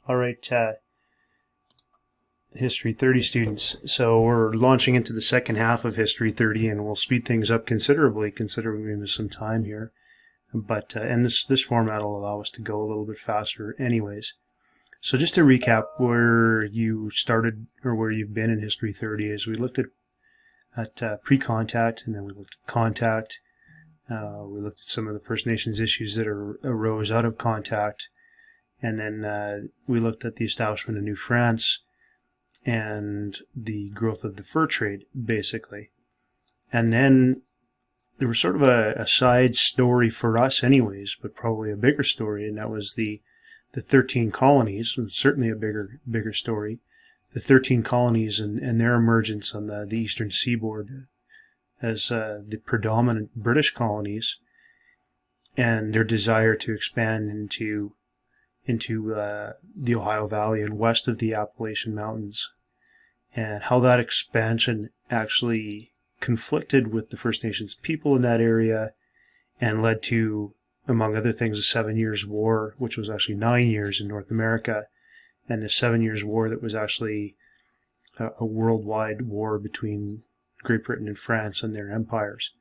All right, History 30 students. So we're launching into the second half of History 30, and we'll speed things up considerably, considering we have some time here. But and this format will allow us to go a little bit faster, anyways. So just to recap, where you started or where you've been in History 30 is we looked at pre-contact, and then we looked at contact. We looked at some of the First Nations issues that arose out of contact. And then we looked at the establishment of New France and the growth of the fur trade, basically. And then there was sort of a side story for us anyways, but probably a bigger story, and that was the 13 colonies, certainly a bigger story. The 13 colonies and their emergence on the eastern seaboard as the predominant British colonies, and their desire to expand into the Ohio Valley and west of the Appalachian Mountains, and how that expansion actually conflicted with the First Nations people in that area and led to, among other things, a 7 Years' War, which was actually 9 years in North America, and the 7 Years' War that was actually a worldwide war between Great Britain and France and their empires.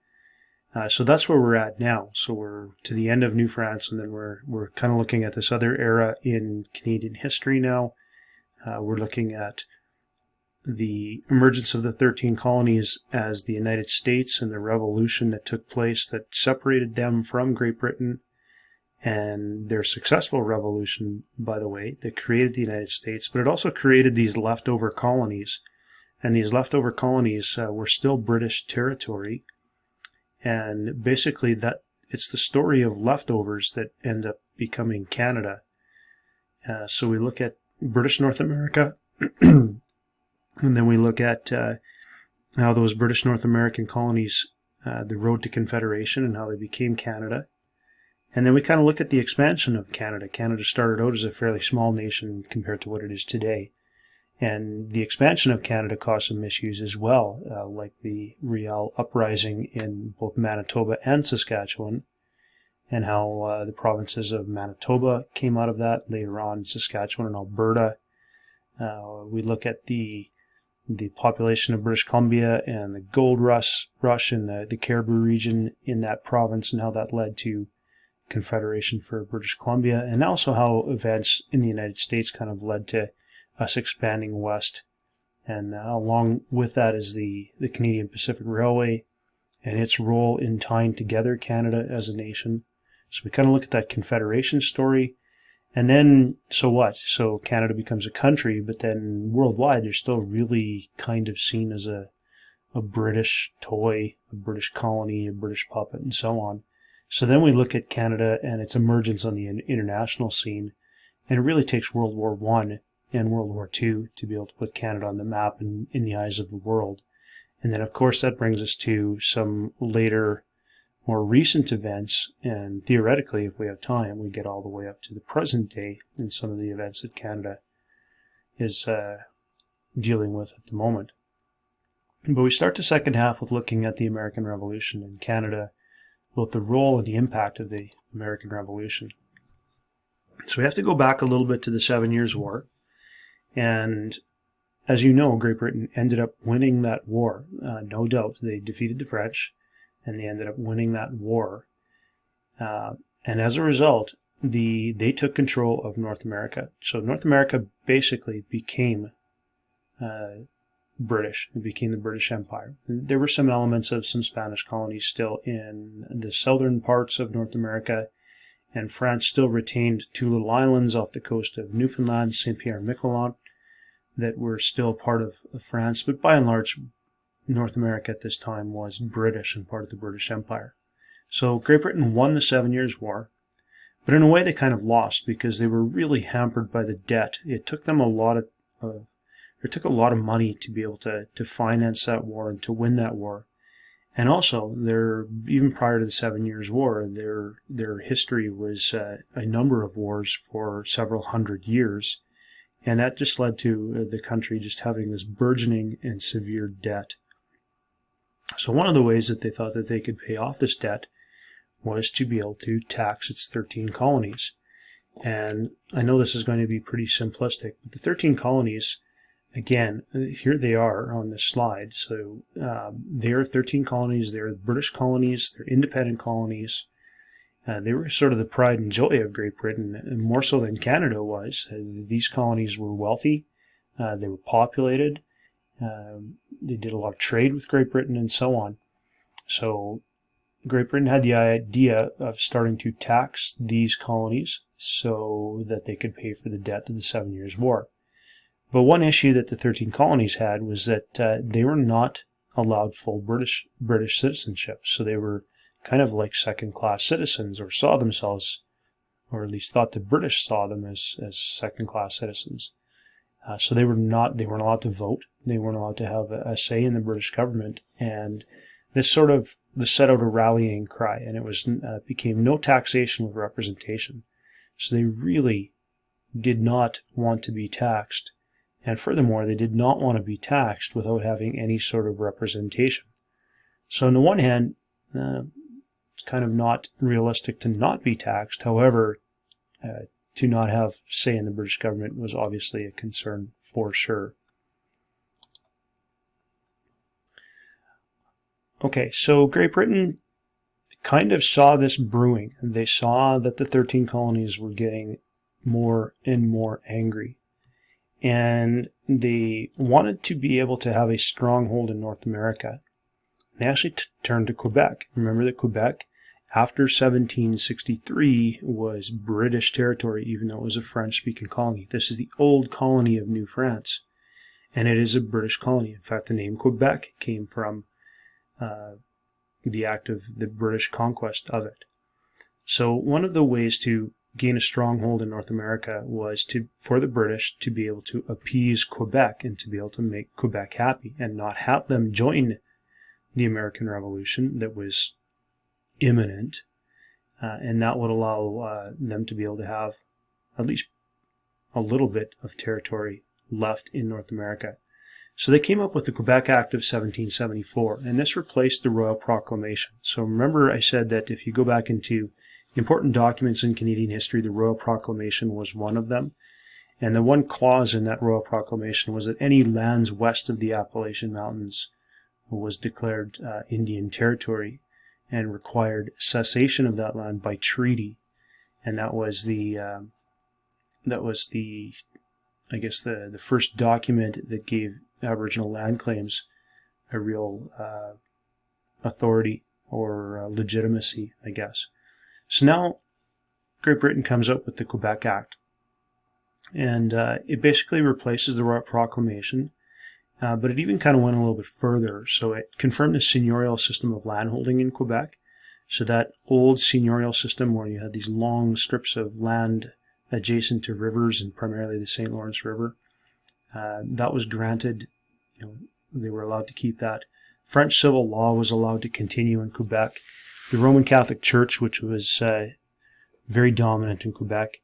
So that's where we're at now. So we're to the end of New France, and then we're kind of looking at this other era in Canadian history now. We're looking at the emergence of the 13 colonies as the United States and the revolution that took place that separated them from Great Britain, and their successful revolution, by the way, that created the United States, but it also created these leftover colonies. And these leftover colonies were still British territory. And basically, that it's the story of leftovers that end up becoming Canada. So we look at British North America, and then we look at how those British North American colonies, the road to Confederation, and how they became Canada. And then we kind of look at the expansion of Canada. Canada started out as a fairly small nation compared to what it is today. And the expansion of Canada caused some issues as well, like the Riel uprising in both Manitoba and Saskatchewan, and how the provinces of Manitoba came out of that, later on Saskatchewan and Alberta. We look at the population of British Columbia and the gold rush in the Cariboo region in that province, and how that led to Confederation for British Columbia, and also how events in the United States kind of led to us expanding west. And along with that is the Canadian Pacific Railway and its role in tying together Canada as a nation. So we kind of look at that Confederation story. And then, so what? So Canada becomes a country, but then worldwide they're still really kind of seen as a British toy, a British colony, a British puppet, and so on. So then we look at Canada and its emergence on the international scene, and it really takes World War I and World War II to be able to put Canada on the map in the eyes of the world. And then, of course, that brings us to some later, more recent events, and theoretically, if we have time, we get all the way up to the present day in some of the events that Canada is dealing with at the moment. But we start the second half with looking at the American Revolution in Canada, both the role and the impact of the American Revolution. So we have to go back a little bit to the 7 Years' War. And as you know, Great Britain ended up winning that war. No doubt. They defeated the French, and they ended up winning that war. And as a result, they took control of North America. So North America basically became British. It became the British Empire. There were some elements of some Spanish colonies still in the southern parts of North America, and France still retained two little islands off the coast of Newfoundland, Saint-Pierre and Miquelon, that were still part of France, but by and large, North America at this time was British and part of the British Empire. So Great Britain won the 7 Years' War, but in a way they kind of lost because they were really hampered by the debt. It took them it took a lot of money to be able to finance that war and to win that war. And also, even prior to the 7 Years' War, their history was a number of wars for several hundred years. And that just led to the country just having this burgeoning and severe debt. So one of the ways that they thought that they could pay off this debt was to be able to tax its 13 colonies. And I know this is going to be pretty simplistic, but the 13 colonies, again, here they are on this slide. So they are 13 colonies. They're British colonies. They're independent colonies. They were sort of the pride and joy of Great Britain, and more so than Canada was. These colonies were wealthy. They were populated. They did a lot of trade with Great Britain and so on. So Great Britain had the idea of starting to tax these colonies so that they could pay for the debt of the 7 Years' War. But one issue that the 13 colonies had was that they were not allowed full British citizenship. So they were kind of like second-class citizens, or saw themselves, or at least thought the British saw them as second-class citizens. So they weren't allowed to vote. They weren't allowed to have a say in the British government. And this set out a rallying cry, and it was became no taxation with representation. So they really did not want to be taxed. And furthermore, they did not want to be taxed without having any sort of representation. So on the one hand, it's kind of not realistic to not be taxed. However, to not have say in the British government was obviously a concern for sure. Okay, so Great Britain kind of saw this brewing. They saw that the 13 colonies were getting more and more angry. And they wanted to be able to have a stronghold in North America. They actually turned to Quebec. Remember that Quebec, after 1763, was British territory, even though it was a French-speaking colony. This is the old colony of New France, and it is a British colony. In fact, the name Quebec came from the act of the British conquest of it. So one of the ways to gain a stronghold in North America was for the British to be able to appease Quebec and to be able to make Quebec happy and not have them join the American Revolution that was imminent, and that would allow them to be able to have at least a little bit of territory left in North America. So they came up with the Quebec Act of 1774, and this replaced the Royal Proclamation. So remember I said that if you go back into important documents in Canadian history, the Royal Proclamation was one of them. And the one clause in that Royal Proclamation was that any lands west of the Appalachian Mountains was declared Indian territory and required cessation of that land by treaty. And that was the I guess the first document that gave Aboriginal land claims a real authority or legitimacy, I guess. So now Great Britain comes up with the Quebec Act, and it basically replaces the Royal Proclamation, but it even kind of went a little bit further. So it confirmed the seigneurial system of landholding in Quebec. So that old seigneurial system where you had these long strips of land adjacent to rivers, and primarily the St. Lawrence River, that was granted. They were allowed to keep that. French civil law was allowed to continue in Quebec. The Roman Catholic Church, which was very dominant in Quebec,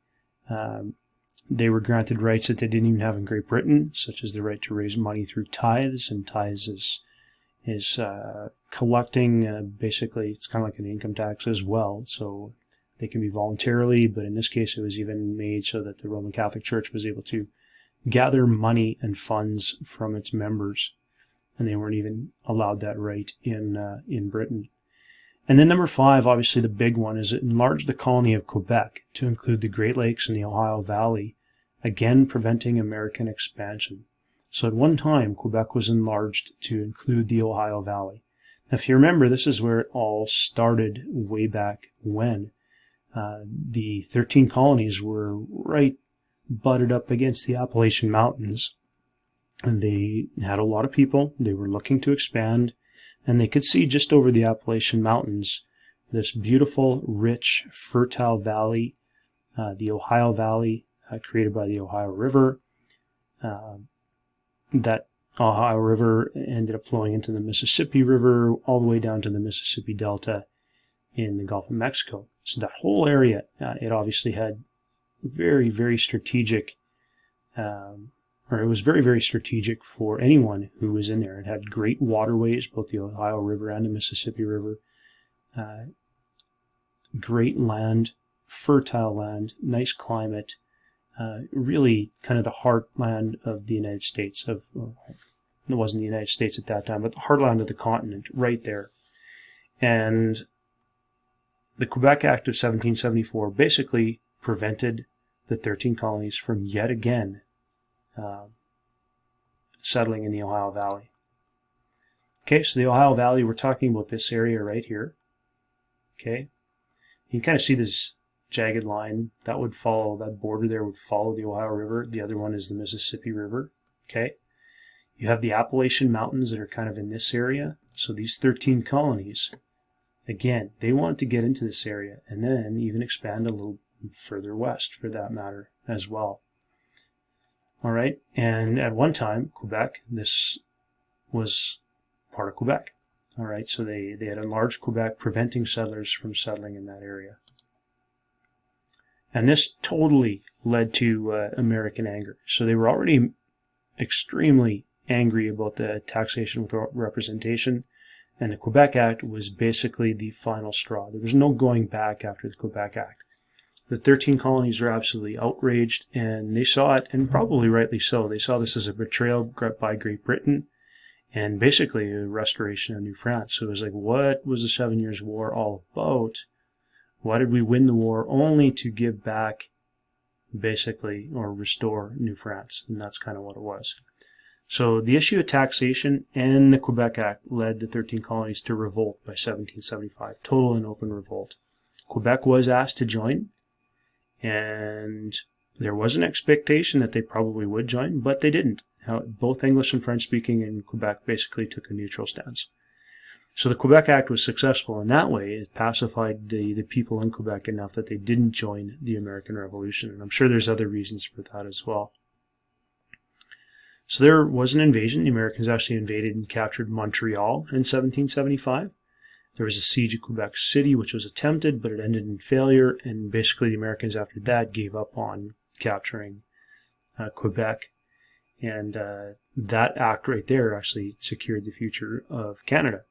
they were granted rights that they didn't even have in Great Britain, such as the right to raise money through tithes, and tithes is collecting, basically, it's kind of like an income tax as well, so they can be voluntarily, but in this case it was even made so that the Roman Catholic Church was able to gather money and funds from its members, and they weren't even allowed that right in Britain. And then number 5, obviously the big one, is it enlarged the colony of Quebec to include the Great Lakes and the Ohio Valley, again preventing American expansion. So at one time, Quebec was enlarged to include the Ohio Valley. Now, if you remember, this is where it all started way back when. The 13 colonies were right butted up against the Appalachian Mountains, and they had a lot of people. They were looking to expand, and they could see just over the Appalachian Mountains this beautiful, rich, fertile valley, the Ohio Valley, created by the Ohio River. That Ohio River ended up flowing into the Mississippi River all the way down to the Mississippi Delta in the Gulf of Mexico. So that whole area, it obviously had very, very strategic, or it was very, very strategic for anyone who was in there. It had great waterways, both the Ohio River and the Mississippi River, great land fertile land, nice climate, really kind of the heartland of the United States. It wasn't the United States at that time, but the heartland of the continent, right there. And the Quebec Act of 1774 basically prevented the 13 colonies from yet again settling in the Ohio Valley. Okay, so the Ohio Valley, we're talking about this area right here. Okay, you can kind of see this jagged line that would follow, that border there would follow the Ohio River. The other one is the Mississippi River. Okay, you have the Appalachian Mountains that are kind of in this area. So these 13 colonies, again, they wanted to get into this area and then even expand a little further west for that matter as well. All right, and at one time, Quebec, this was part of Quebec. All right, so they had enlarged Quebec, preventing settlers from settling in that area. And this totally led to American anger. So they were already extremely angry about the taxation without representation, and the Quebec Act was basically the final straw. There was no going back after the Quebec Act. The 13 colonies were absolutely outraged, and they saw it, and probably rightly so. They saw this as a betrayal by Great Britain, and basically a restoration of New France. So it was like, what was the 7 Years' War all about? Why did we win the war only to give back, basically, or restore New France? And that's kind of what it was. So the issue of taxation and the Quebec Act led the 13 colonies to revolt by 1775, total and open revolt. Quebec was asked to join, and there was an expectation that they probably would join, but they didn't. Both English and French speaking in Quebec basically took a neutral stance. So the Quebec Act was successful in that way. It pacified the people in Quebec enough that they didn't join the American Revolution, and I'm sure there's other reasons for that as well. So there was an invasion. The Americans actually invaded and captured Montreal in 1775. There was a siege of Quebec City, which was attempted, but it ended in failure, and basically the Americans after that gave up on capturing Quebec. And that act right there actually secured the future of Canada.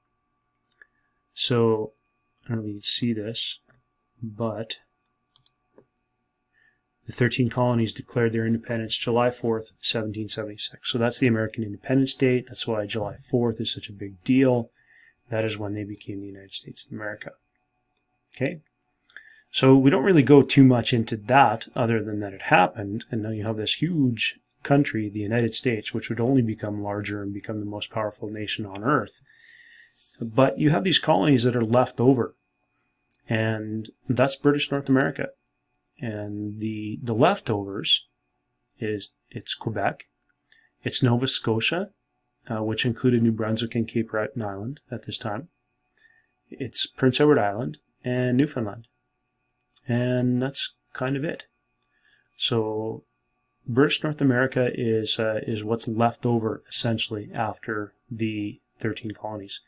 So, I don't know if you can see this, but the 13 colonies declared their independence July 4th, 1776. So that's the American Independence Date. That's why July 4th is such a big deal. That is when they became the United States of America. Okay? So we don't really go too much into that other than that it happened, and now you have this huge country, the United States, which would only become larger and become the most powerful nation on earth. But you have these colonies that are left over, and that's British North America. And the leftovers it's Quebec, it's Nova Scotia, which included New Brunswick and Cape Breton Island at this time. It's Prince Edward Island and Newfoundland. And that's kind of it. So British North America is what's left over, essentially, after the 13 colonies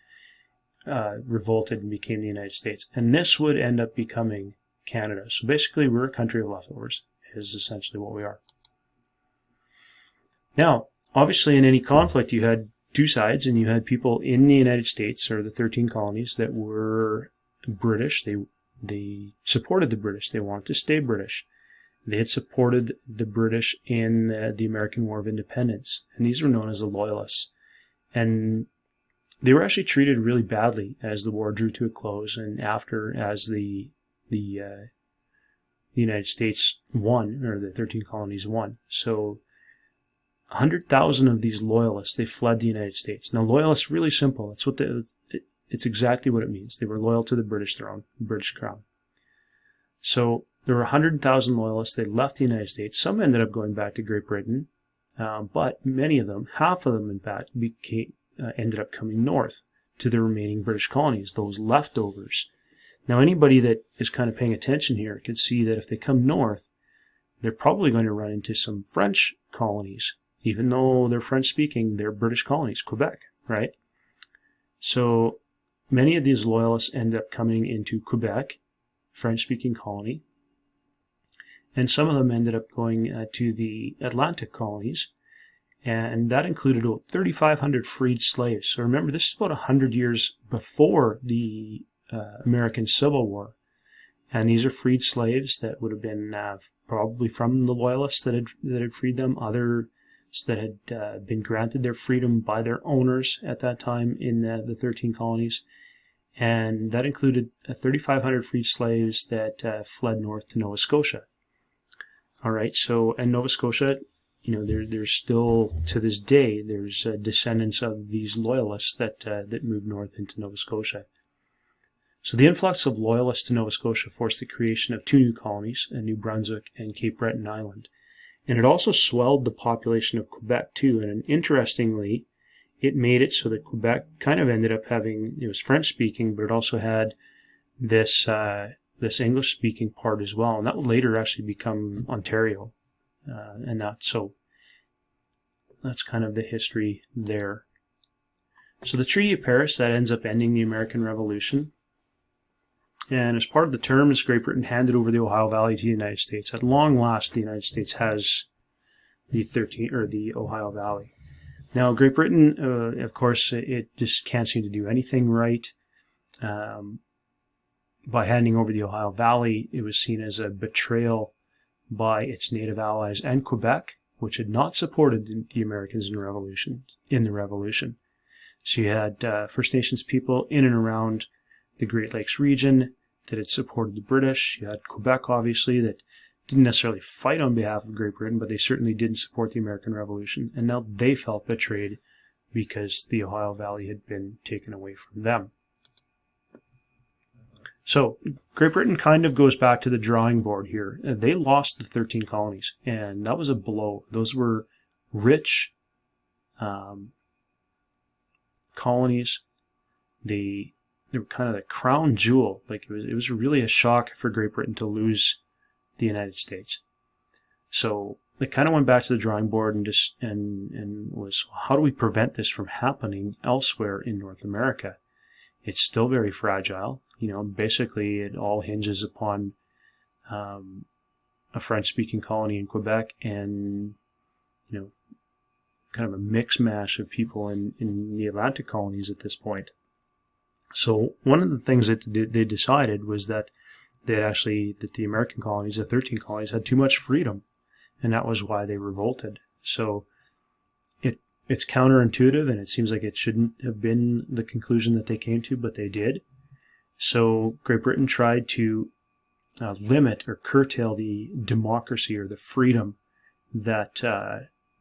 revolted and became the United States. And this would end up becoming Canada. So basically, we're a country of leftovers, is essentially what we are. Now, obviously, in any conflict, you had two sides, and you had people in the United States, or the 13 colonies, that were British. They supported the British. They wanted to stay British. They had supported the British in the American War of Independence, and these were known as the Loyalists. And they were actually treated really badly as the war drew to a close, and after, as the United States won, or the 13 colonies won. So 100,000 of these loyalists, they fled the United States. Now, loyalists, really simple. It's exactly what it means. They were loyal to the British throne, the British crown. So there were 100,000 loyalists. They left the United States. Some ended up going back to Great Britain, but many of them, half of them in fact, ended up coming north to the remaining British colonies, those leftovers. Now, anybody that is kind of paying attention here can see that if they come north, they're probably going to run into some French colonies. Even though they're French-speaking, they're British colonies, Quebec, right? So many of these loyalists end up coming into Quebec, French-speaking colony, and some of them ended up going to the Atlantic colonies, and that included about 3,500 freed slaves. So remember, this is about 100 years before the American Civil War, And these are freed slaves that would have been probably from the Loyalists that had freed them, others that had been granted their freedom by their owners at that time in the 13 colonies. And that included 3,500 freed slaves that fled north to Nova Scotia. All right, so in Nova Scotia, there's still, to this day, there's descendants of these Loyalists that moved north into Nova Scotia. So the influx of Loyalists to Nova Scotia forced the creation of 2 new colonies, New Brunswick and Cape Breton Island. And it also swelled the population of Quebec too. And interestingly, it made it so that Quebec kind of ended up having, it was French-speaking, but it also had this English-speaking part as well. And that would later actually become Ontario. And that's kind of the history there. So the Treaty of Paris, that ends up ending the American Revolution. And as part of the terms, Great Britain handed over the Ohio Valley to the United States. At long last, the United States has the Ohio Valley. Now, Great Britain, of course, it just can't seem to do anything right. By handing over the Ohio Valley, it was seen as a betrayal by its native allies and Quebec, which had not supported the Americans in the Revolution. So you had First Nations people in and around the Great Lakes region that had supported the British. You had Quebec, obviously, that didn't necessarily fight on behalf of Great Britain, but they certainly didn't support the American Revolution. And now they felt betrayed because the Ohio Valley had been taken away from them. So Great Britain kind of goes back to the drawing board here. They lost the 13 colonies, and that was a blow. Those were rich colonies. They were kind of the crown jewel. Like it was really a shock for Great Britain to lose the United States. So they kind of went back to the drawing board and was, how do we prevent this from happening elsewhere in North America? It's still very fragile. Basically it all hinges upon a French-speaking colony in Quebec and, kind of a mix mash of people in the Atlantic colonies at this point. So one of the things that they decided was that the American colonies, the 13 colonies, had too much freedom, and that was why they revolted. So it's counterintuitive, and it seems like it shouldn't have been the conclusion that they came to, but they did. So Great Britain tried to limit or curtail the democracy or the freedom that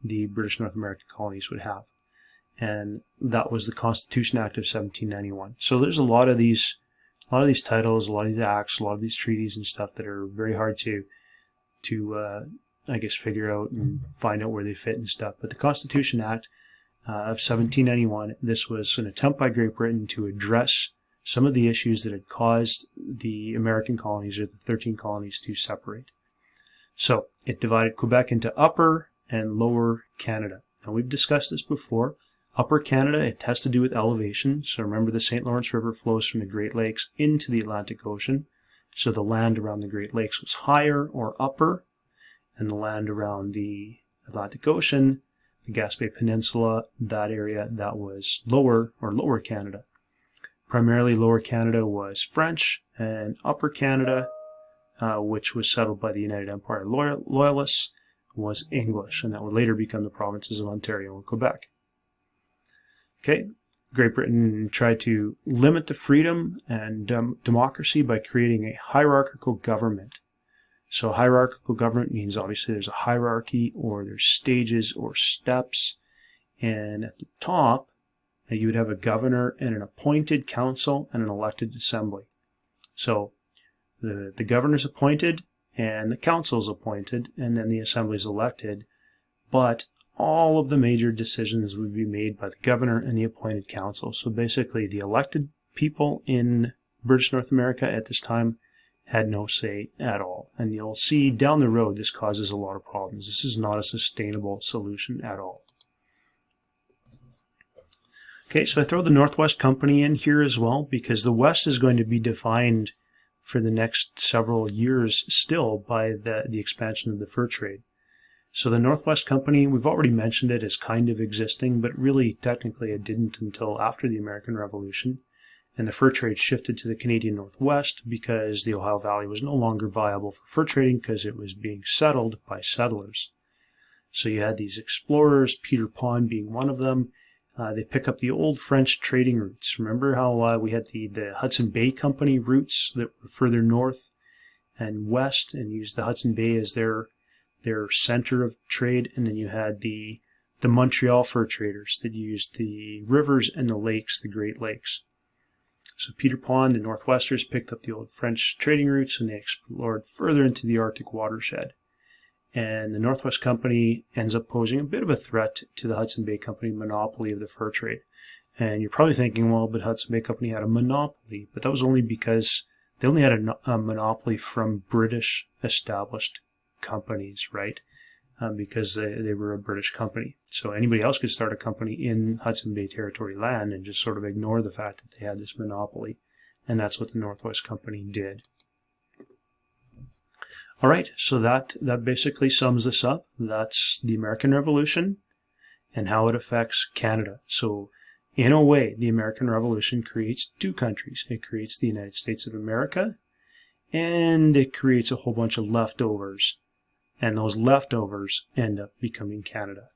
the British North American colonies would have. And that was the Constitution Act of 1791. So there's a lot of these titles, a lot of these acts, a lot of these treaties and stuff that are very hard to figure out and find out where they fit and stuff. But the Constitution Act of 1791, this was an attempt by Great Britain to address some of the issues that had caused the American colonies, or the 13 colonies, to separate. So it divided Quebec into Upper and Lower Canada. Now, we've discussed this before. Upper Canada, it has to do with elevation. So remember, the St. Lawrence River flows from the Great Lakes into the Atlantic Ocean. So the land around the Great Lakes was higher or upper, and the land around the Atlantic Ocean, the Gaspé Peninsula, that area, that was lower or Lower Canada. Primarily Lower Canada was French, and Upper Canada, which was settled by the United Empire Loyalists, was English, and that would later become the provinces of Ontario and Quebec. Okay, Great Britain tried to limit the freedom and democracy by creating a hierarchical government. So hierarchical government means obviously there's a hierarchy, or there's stages or steps, and at the top you would have a governor and an appointed council and an elected assembly. So the governor's appointed and the council's appointed, and then the assembly's elected, but all of the major decisions would be made by the governor and the appointed council. So basically the elected people in British North America at this time had no say at all. And you'll see down the road this causes a lot of problems. This is not a sustainable solution at all. Okay, so I throw the Northwest Company in here as well, because the West is going to be defined for the next several years still by the expansion of the fur trade. So the Northwest Company, we've already mentioned it as kind of existing, but really technically it didn't until after the American Revolution. and the fur trade shifted to the Canadian Northwest because the Ohio Valley was no longer viable for fur trading because it was being settled by settlers. So you had these explorers, Peter Pond being one of them. They pick up the old French trading routes. Remember how we had the Hudson Bay Company routes that were further north and west and used the Hudson Bay as their center of trade, and then you had the Montreal fur traders that used the rivers and the lakes, the Great Lakes. So Peter Pond and Northwesters picked up the old French trading routes and they explored further into the Arctic watershed. And the Northwest Company ends up posing a bit of a threat to the Hudson Bay Company monopoly of the fur trade. And you're probably thinking, well, but Hudson Bay Company had a monopoly, but that was only because they only had a monopoly from British established companies, right? Because they were a British company. So anybody else could start a company in Hudson Bay Territory land and just sort of ignore the fact that they had this monopoly. And that's what the Northwest Company did. All right, so that basically sums this up. That's the American Revolution and how it affects Canada. So in a way, the American Revolution creates two countries. It creates the United States of America, and it creates a whole bunch of leftovers. And those leftovers end up becoming Canada.